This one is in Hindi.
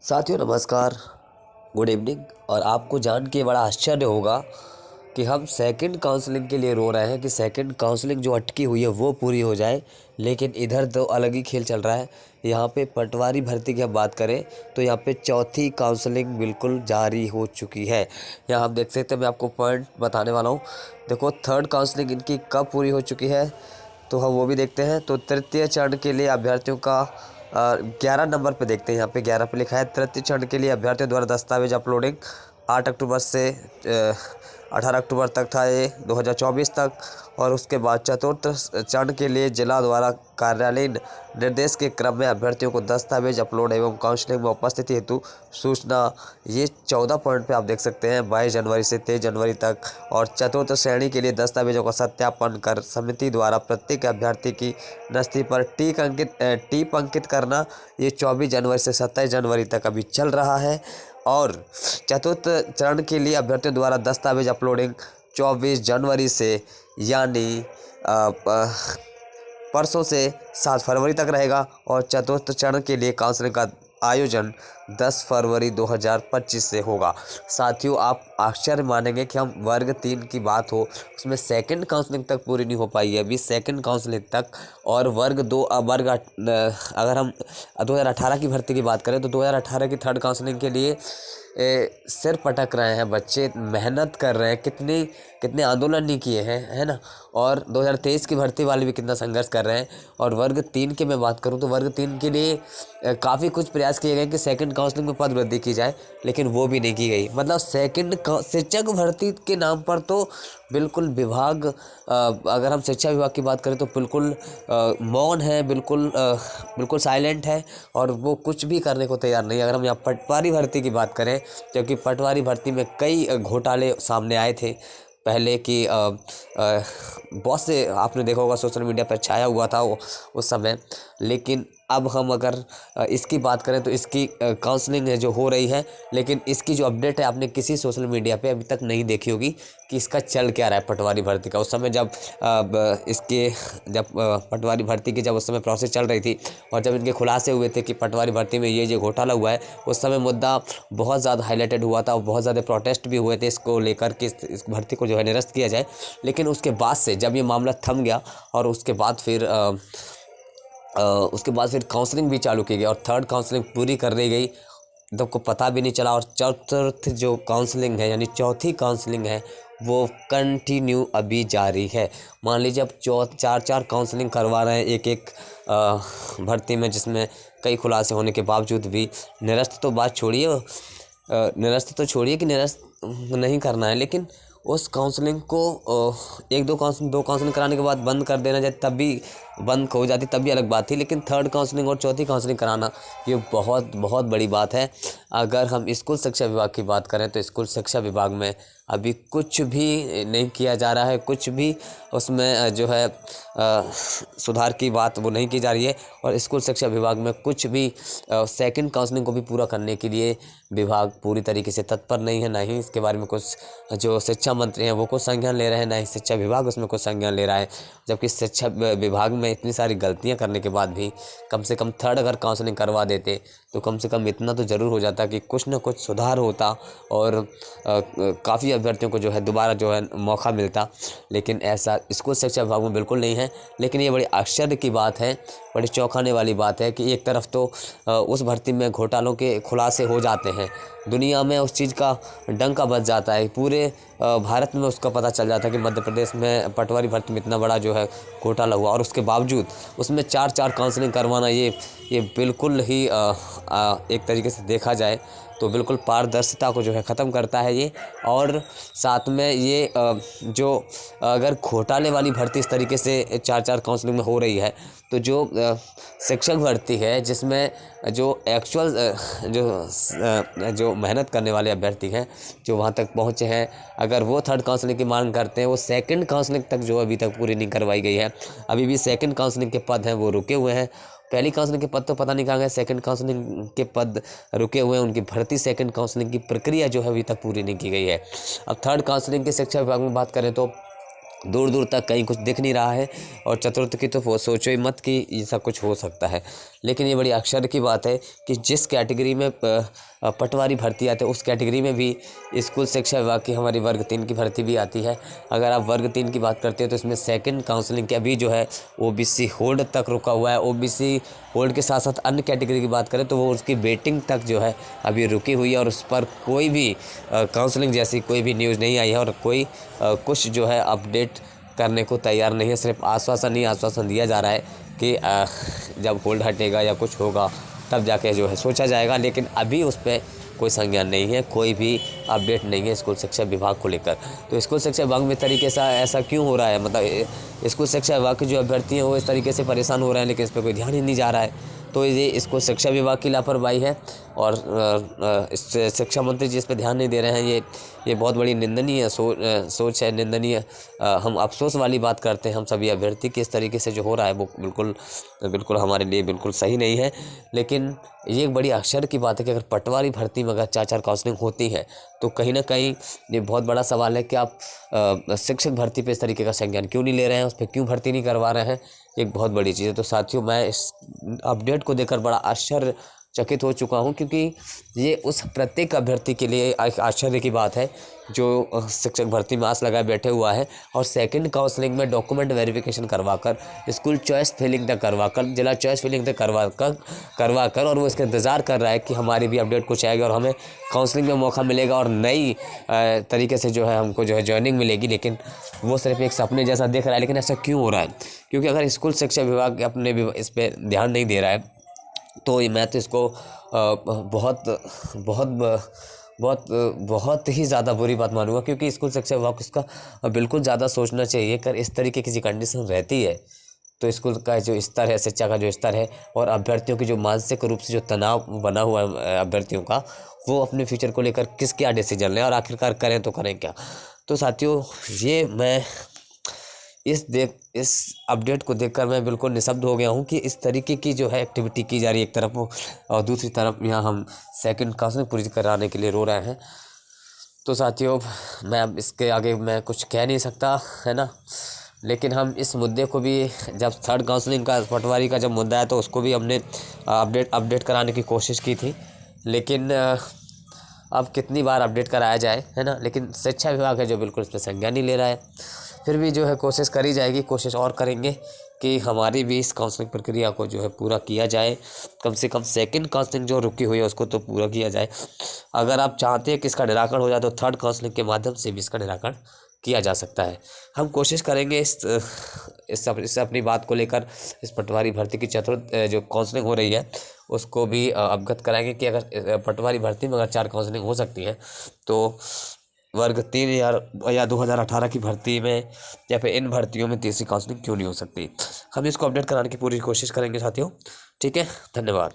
साथियों नमस्कार, गुड इवनिंग। और आपको जान के बड़ा आश्चर्य होगा कि हम सेकंड काउंसलिंग के लिए रो रहे हैं कि सेकंड काउंसलिंग जो अटकी हुई है वो पूरी हो जाए, लेकिन इधर तो अलग ही खेल चल रहा है। यहाँ पे पटवारी भर्ती की हम बात करें तो यहाँ पे चौथी काउंसलिंग बिल्कुल जारी हो चुकी है। यहाँ हम देख सकते हैं, मैं आपको पॉइंट बताने वाला हूँ। देखो, थर्ड काउंसलिंग इनकी कब पूरी हो चुकी है तो हम वो भी देखते हैं। तो तृतीय चरण के लिए अभ्यर्थियों का 11 नंबर पे देखते हैं। यहाँ पे 11 पे लिखा है, तृतीय चरण के लिए अभ्यर्थियों द्वारा दस्तावेज अपलोडिंग 8 अक्टूबर से 18 अक्टूबर तक था ये 2024 तक। और उसके बाद चतुर्थ चरण के लिए जिला द्वारा कार्यालयीन निर्देश के क्रम में अभ्यर्थियों को दस्तावेज अपलोड एवं काउंसलिंग में उपस्थिति हेतु सूचना, ये 14 पॉइंट पे आप देख सकते हैं, 22 जनवरी से 23 जनवरी तक। और चतुर्थ श्रेणी के लिए दस्तावेजों का सत्यापन कर समिति द्वारा प्रत्येक अभ्यर्थी की नस्ती पर टीप अंकित करना, ये 24 जनवरी से 27 जनवरी तक अभी चल रहा है। और चतुर्थ चरण के लिए अभ्यर्थियों द्वारा दस्तावेज अपलोडिंग 24 जनवरी से यानी परसों से 7 फरवरी तक रहेगा। और चतुर्थ चरण के लिए काउंसलिंग का आयोजन 10 फरवरी 2025 से होगा। साथियों, आप आश्चर्य मानेंगे कि हम वर्ग 3 की बात हो उसमें सेकंड काउंसलिंग तक पूरी नहीं हो पाई है अभी, सेकंड काउंसलिंग तक। और वर्ग 2 अगर हम 2018 की भर्ती की बात करें तो 2018 की थर्ड काउंसलिंग के लिए सिर पटक रहे हैं बच्चे, मेहनत कर रहे हैं, कितने आंदोलन नहीं किए हैं, है ना। और 2023 की भर्ती वाले भी कितना संघर्ष कर रहे हैं। और वर्ग 3 की मैं बात करूं तो वर्ग 3 के लिए काफ़ी कुछ प्रयास किए गए कि सेकंड काउंसलिंग में पद वृद्धि की जाए, लेकिन वो भी नहीं की गई। मतलब सेकंड शिक्षक भर्ती के नाम पर तो बिल्कुल विभाग, अगर हम शिक्षा विभाग की बात करें तो बिल्कुल मौन है, बिल्कुल साइलेंट है और वो कुछ भी करने को तैयार नहीं है। अगर हम यहाँ पटवारी भर्ती की बात करें, क्योंकि पटवारी भर्ती में कई घोटाले सामने आए थे पहले की, बहुत से आपने देखा होगा सोशल मीडिया पर छाया हुआ था वो उस समय। लेकिन अब हम अगर इसकी बात करें तो इसकी काउंसलिंग है जो हो रही है, लेकिन इसकी जो अपडेट है आपने किसी सोशल मीडिया पे अभी तक नहीं देखी होगी कि इसका चल क्या रहा है पटवारी भर्ती का। उस समय जब पटवारी भर्ती की जब उस समय प्रोसेस चल रही थी और जब इनके खुलासे हुए थे कि पटवारी भर्ती में ये घोटाला हुआ है, उस समय मुद्दा बहुत ज़्यादा हाईलाइटेड हुआ था और बहुत ज़्यादा प्रोटेस्ट भी हुए थे इसको लेकर कि इस भर्ती को जो है निरस्त किया जाए। लेकिन उसके बाद से जब ये मामला थम गया और उसके बाद फिर काउंसलिंग भी चालू की गई और थर्ड काउंसलिंग पूरी कर दी गई, तो को पता भी नहीं चला। और चौथ जो काउंसलिंग है यानी चौथी काउंसलिंग है वो कंटिन्यू अभी जारी है। मान लीजिए अब 4 काउंसलिंग करवा रहे हैं एक भर्ती में, जिसमें कई खुलासे होने के बावजूद भी निरस्त तो बात छोड़िए, निरस्त तो छोड़िए कि निरस्त नहीं करना है, लेकिन उस काउंसलिंग को दो काउंसलिंग कराने के बाद बंद कर देना जाए तब भी बंद हो जाती, तब भी अलग बात थी। लेकिन थर्ड काउंसलिंग और चौथी काउंसलिंग कराना ये बहुत बहुत बड़ी बात है। अगर हम स्कूल शिक्षा विभाग की बात करें तो स्कूल शिक्षा विभाग में अभी कुछ भी नहीं किया जा रहा है, कुछ भी उसमें जो है सुधार की बात वो नहीं की जा रही है। और स्कूल शिक्षा विभाग में कुछ भी सेकंड काउंसलिंग को भी पूरा करने के लिए विभाग पूरी तरीके से तत्पर नहीं है। ना ही इसके बारे में कुछ जो शिक्षा मंत्री हैं वो कुछ संज्ञान ले रहे हैं, ना ही शिक्षा विभाग उसमें कुछ संज्ञान ले रहा है। जबकि शिक्षा विभाग में इतनी सारी गलतियां करने के बाद भी कम से कम थर्ड अगर काउंसलिंग करवा देते तो कम से कम इतना तो ज़रूर हो जाता कि कुछ ना कुछ सुधार होता और काफ़ी अभ्यर्थियों को जो है दोबारा जो है मौका मिलता। लेकिन ऐसा स्कूल शिक्षा विभाग में बिल्कुल नहीं है। लेकिन ये बड़ी आश्चर्य की बात है, बड़ी चौंकाने वाली बात है कि एक तरफ तो उस भर्ती में घोटालों के खुलासे हो जाते हैं, दुनिया में उस चीज़ का डंका बज जाता है, पूरे भारत में उसका पता चल जाता है कि मध्य प्रदेश में पटवारी भर्ती में इतना बड़ा जो है घोटाला हुआ, और उसके बावजूद उसमें 4 काउंसलिंग करवाना ये बिल्कुल ही एक तरीके से देखा जाए तो बिल्कुल पारदर्शिता को जो है ख़त्म करता है ये। और साथ में ये जो अगर घोटाले वाली भर्ती इस तरीके से 4 काउंसलिंग में हो रही है तो जो शिक्षक भर्ती है जिसमें जो एक्चुअल जो मेहनत करने वाले अभ्यर्थी हैं जो वहाँ तक पहुँचे हैं, अगर वो थर्ड काउंसलिंग की मांग करते हैं, वो सेकंड काउंसलिंग तक जो अभी तक पूरी नहीं करवाई गई है। अभी भी सेकंड काउंसलिंग के पद हैं वो रुके हुए हैं। पहली काउंसलिंग के पद तो पता नहीं कहाँ गए, सेकंड काउंसलिंग के पद रुके हुए हैं, उनकी भर्ती सेकंड काउंसलिंग की प्रक्रिया जो है अभी तक पूरी नहीं की गई है। अब थर्ड काउंसलिंग के शिक्षा विभाग में बात करें तो दूर तक कहीं कुछ दिख नहीं रहा है। और चतुर्थ की तो सोचो ही मत कि ये सब कुछ हो सकता है। लेकिन ये बड़ी आश्चर्य की बात है कि जिस कैटेगरी में पटवारी भर्ती आते हैं उस कैटेगरी में भी स्कूल शिक्षा विभाग की हमारी वर्ग 3 की भर्ती भी आती है। अगर आप वर्ग 3 की बात करते हैं तो इसमें सेकंड काउंसलिंग के अभी जो है ओबीसी होल्ड तक रुका हुआ है। ओबीसी होल्ड के साथ साथ अन्य कैटेगरी की बात करें तो वो उसकी वेटिंग तक जो है अभी रुकी हुई है और उस पर कोई भी काउंसलिंग जैसी कोई भी न्यूज़ नहीं आई है और कोई कुछ जो है अपडेट करने को तैयार नहीं है। सिर्फ आश्वासन ही आश्वासन दिया जा रहा है कि जब होल्ड हटेगा या कुछ होगा तब जाके जो है सोचा जाएगा, लेकिन अभी उस पर कोई संज्ञान नहीं है, कोई भी अपडेट नहीं है स्कूल शिक्षा विभाग को लेकर। तो स्कूल शिक्षा विभाग में तरीके से ऐसा क्यों हो रहा है, मतलब स्कूल शिक्षा विभाग के जो अभ्यर्थी हैं वो इस तरीके से परेशान हो रहे हैं लेकिन इस पर कोई ध्यान ही नहीं जा रहा है। तो ये स्कूल शिक्षा विभाग की लापरवाही है और शिक्षा मंत्री जी इस पर ध्यान नहीं दे रहे हैं। ये बहुत बड़ी निंदनीय सोच है, निंदनीय हम अफसोस वाली बात करते हैं हम सभी अभ्यर्थी कि इस तरीके से जो हो रहा है वो बिल्कुल हमारे लिए बिल्कुल सही नहीं है। लेकिन ये एक बड़ी आश्चर्य की बात है कि अगर पटवारी भर्ती में अगर 4 काउंसलिंग होती है तो कहीं ना कहीं ये बहुत बड़ा सवाल है कि आप शिक्षक भर्ती पे इस तरीके का संज्ञान क्यों नहीं ले रहे हैं, उस पर क्यों भर्ती नहीं करवा रहे हैं। एक बहुत बड़ी चीज़ है। तो साथियों मैं इस अपडेट को देखकर बड़ा आश्चर्यचकित हो चुका हूं, क्योंकि ये उस प्रत्येक अभ्यर्थी के लिए एक आश्चर्य की बात है जो शिक्षक भर्ती में आस लगाए बैठे हुआ है और सेकंड काउंसलिंग में डॉक्यूमेंट वेरिफिकेशन करवाकर, स्कूल चॉइस फिलिंग तक करवाकर, जिला चॉइस फिलिंग तक करवाकर और वो इसका इंतज़ार कर रहा है कि हमारी भी अपडेट कुछ आएगी और हमें काउंसलिंग में मौका मिलेगा और नई तरीके से जो है हमको जो है ज्वाइनिंग मिलेगी। लेकिन वो सिर्फ एक सपने जैसा दिख रहा है। लेकिन ऐसा क्यों हो रहा है? क्योंकि अगर स्कूल शिक्षा विभाग अपने इस पर ध्यान नहीं दे रहा है तो मैं तो इसको बहुत ही ज़्यादा बुरी बात मानूंगा, क्योंकि स्कूल शिक्षा विभाग को इसका बिल्कुल ज़्यादा सोचना चाहिए। अगर इस तरीके की कंडीशन रहती है तो स्कूल का जो स्तर है, शिक्षा का जो स्तर है और अभ्यर्थियों की जो मानसिक रूप से जो तनाव बना हुआ है अभ्यर्थियों का, वो अपने फ्यूचर को लेकर क्या डिसीजन लें और आखिरकार करें तो करें क्या। तो साथियों ये मैं इस अपडेट को देखकर मैं बिल्कुल निशब्द हो गया हूँ कि इस तरीके की जो है एक्टिविटी की जा रही है एक तरफ, और दूसरी तरफ यहाँ हम सेकंड काउंसलिंग पूरी कराने के लिए रो रहे हैं। तो साथियों मैं अब इसके आगे मैं कुछ कह नहीं सकता, है ना। लेकिन हम इस मुद्दे को भी, जब थर्ड काउंसलिंग का पटवारी का जब मुद्दा है तो उसको भी हमने अपडेट कराने की कोशिश की थी, लेकिन अब कितनी बार अपडेट कराया जाए, है ना। लेकिन शिक्षा विभाग है जो बिल्कुल इस पर संज्ञान नहीं ले रहा है। फिर भी जो है कोशिश करी जाएगी, कोशिश और करेंगे कि हमारी भी इस काउंसलिंग प्रक्रिया को जो है पूरा किया जाए। कम से कम सेकंड काउंसलिंग जो रुकी हुई है उसको तो पूरा किया जाए। अगर आप चाहते हैं कि इसका निराकरण हो जाए तो थर्ड काउंसलिंग के माध्यम से भी इसका निराकरण किया जा सकता है। हम कोशिश करेंगे इस अपनी बात को लेकर इस पटवारी भर्ती की जो काउंसलिंग हो रही है उसको भी अवगत कराएंगे कि अगर पटवारी भर्ती में अगर 4 काउंसलिंग हो सकती है तो वर्ग 3 या 2018 की भर्ती में या फिर इन भर्तियों में तीसरी काउंसलिंग क्यों नहीं हो सकती। हम इसको अपडेट कराने की पूरी कोशिश करेंगे साथियों। ठीक है, धन्यवाद।